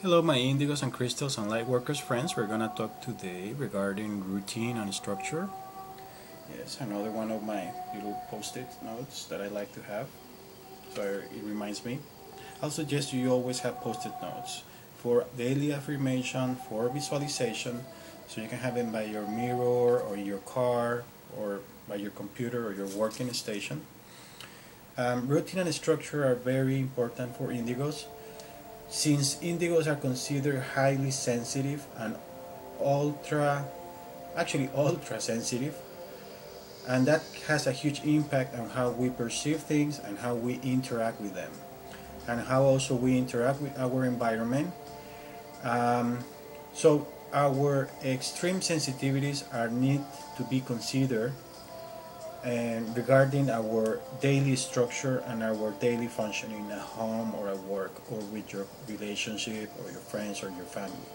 Hello my Indigos and Crystals and Lightworkers friends. We're gonna talk today regarding routine and structure. Yes, another one of my little post-it notes that I like to have. So it reminds me. I'll suggest you always have post-it notes for daily affirmation, for visualization, so you can have them by your mirror or your car or by your computer or your working station. Routine and structure are very important for Indigos. Since Indigos are considered highly sensitive and ultra sensitive, and that has a huge impact on how we perceive things and how we interact with them, and how also we interact with our environment. So our extreme sensitivities are need to be considered and regarding our daily structure and our daily functioning at home or at work or with your relationship or your friends or your family.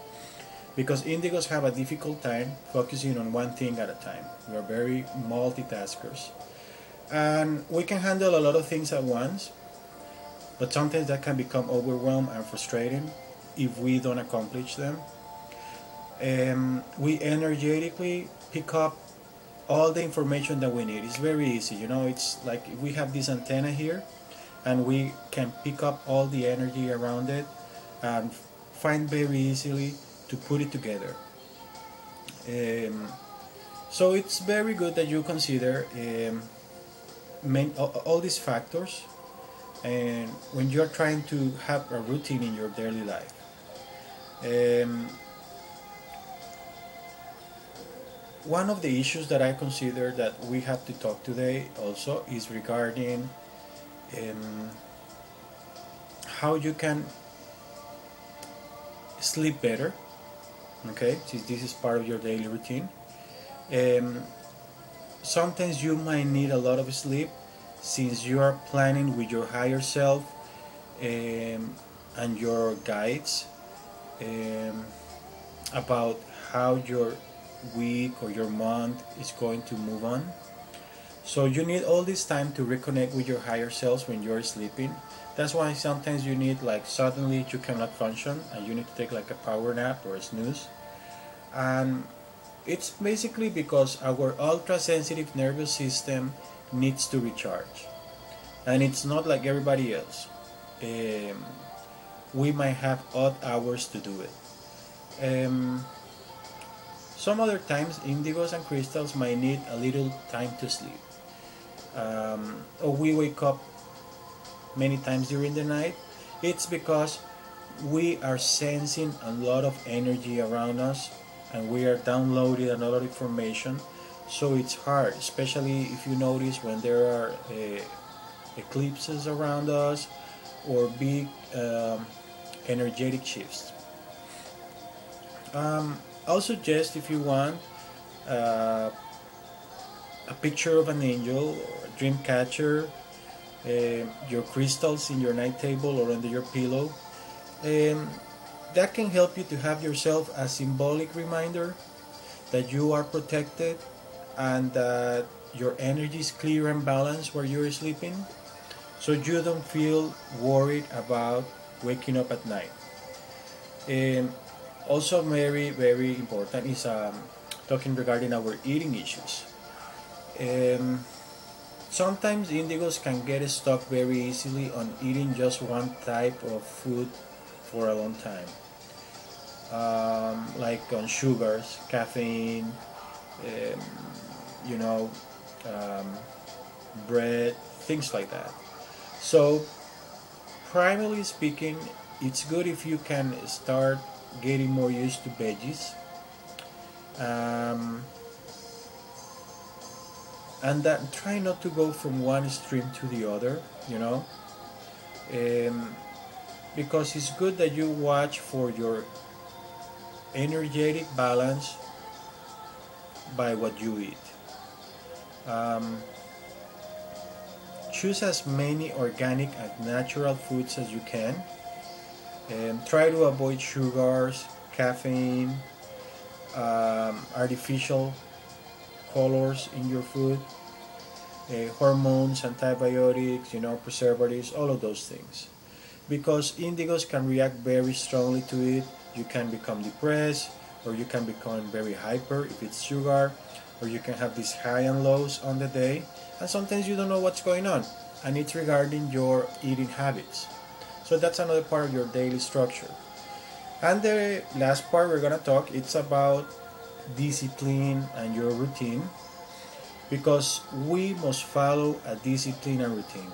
Because Indigos have a difficult time focusing on one thing at a time. We are very multitaskers. And we can handle a lot of things at once, but sometimes that can become overwhelmed and frustrating if we don't accomplish them. We energetically pick up all the information that we need. It's very easy, it's like we have this antenna here and we can pick up all the energy around it and find very easily to put it together. So it's very good that you consider all these factors and when you're trying to have a routine in your daily life. One of the issues that I consider that we have to talk today also is regarding how you can sleep better, okay, since this is part of your daily routine. Sometimes you might need a lot of sleep since you are planning with your higher self and your guides about how your week or your month is going to move on. So you need all this time to reconnect with your higher selves when you're sleeping. That's why sometimes you need, like, suddenly you cannot function and you need to take like a power nap or a snooze. And it's basically because our ultra sensitive nervous system needs to recharge, and it's not like everybody else. We might have odd hours to do it. Some other times Indigos and Crystals might need a little time to sleep, or we wake up many times during the night. It's because we are sensing a lot of energy around us and we are downloading a lot of information, so it's hard, especially if you notice when there are eclipses around us or big energetic shifts. I'll suggest, if you want, a picture of an angel or a dream catcher, your crystals in your night table or under your pillow. That can help you to have yourself a symbolic reminder that you are protected and that your energy is clear and balanced while you're sleeping, so you don't feel worried about waking up at night. Also very, very important is talking regarding our eating issues. Sometimes Indigos can get stuck very easily on eating just one type of food for a long time, like on sugars, caffeine, bread, things like that. So primarily speaking, it's good if you can start getting more used to veggies, and that try not to go from one extreme to the other, because it's good that you watch for your energetic balance by what you eat. Choose as many organic and natural foods as you can. Try to avoid sugars, caffeine, artificial colors in your food, hormones, antibiotics, preservatives, all of those things. because indigos can react very strongly to it. You can become depressed, or you can become very hyper if it's sugar, or you can have these high and lows on the day, and sometimes you don't know what's going on, and it's regarding your eating habits. So that's another part of your daily structure. And the last part we're gonna talk, it's about discipline and your routine, because we must follow a discipline and routine.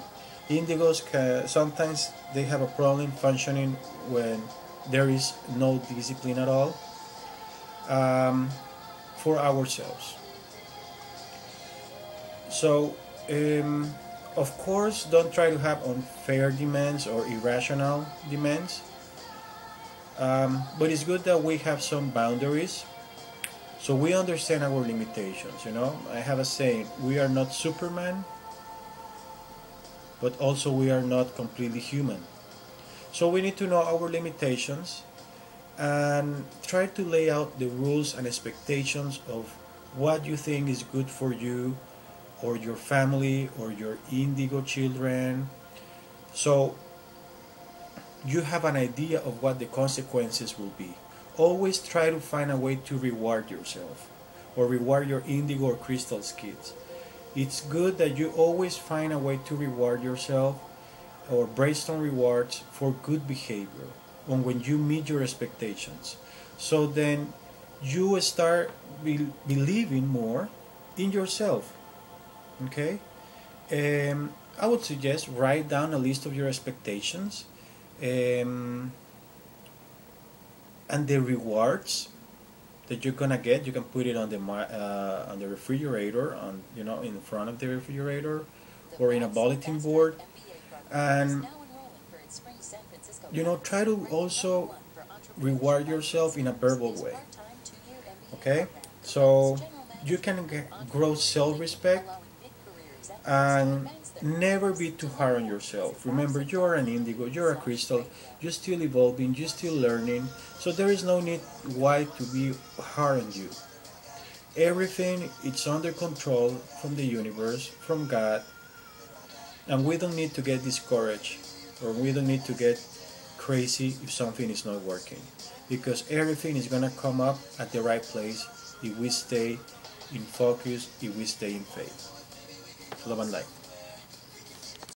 Indigos sometimes they have a problem functioning when there is no discipline at all, for ourselves. So, of course, don't try to have unfair demands or irrational demands. But it's good that we have some boundaries, so we understand our limitations. I have a saying: we are not Superman, but also we are not completely human. So we need to know our limitations and try to lay out the rules and expectations of what you think is good for you or your family or your indigo children. So you have an idea of what the consequences will be. Always try to find a way to reward yourself or reward your indigo or crystals kids. It's good that you always find a way to reward yourself or brainstorm rewards for good behavior when you meet your expectations. So then you start believing more in yourself. Okay? I would suggest write down a list of your expectations, and the rewards that you're gonna get. You can put it on the refrigerator, in front of the refrigerator, or in a bulletin board, and try to also reward yourself in a verbal way. Okay, so you can grow self-respect and never be too hard on yourself. Remember, you are an indigo, you're a crystal, you're still evolving, you're still learning, so there is no need why to be hard on you. Everything is under control from the universe, from God, and we don't need to get discouraged, or we don't need to get crazy if something is not working, because everything is going to come up at the right place if we stay in focus, if we stay in faith. Love and light.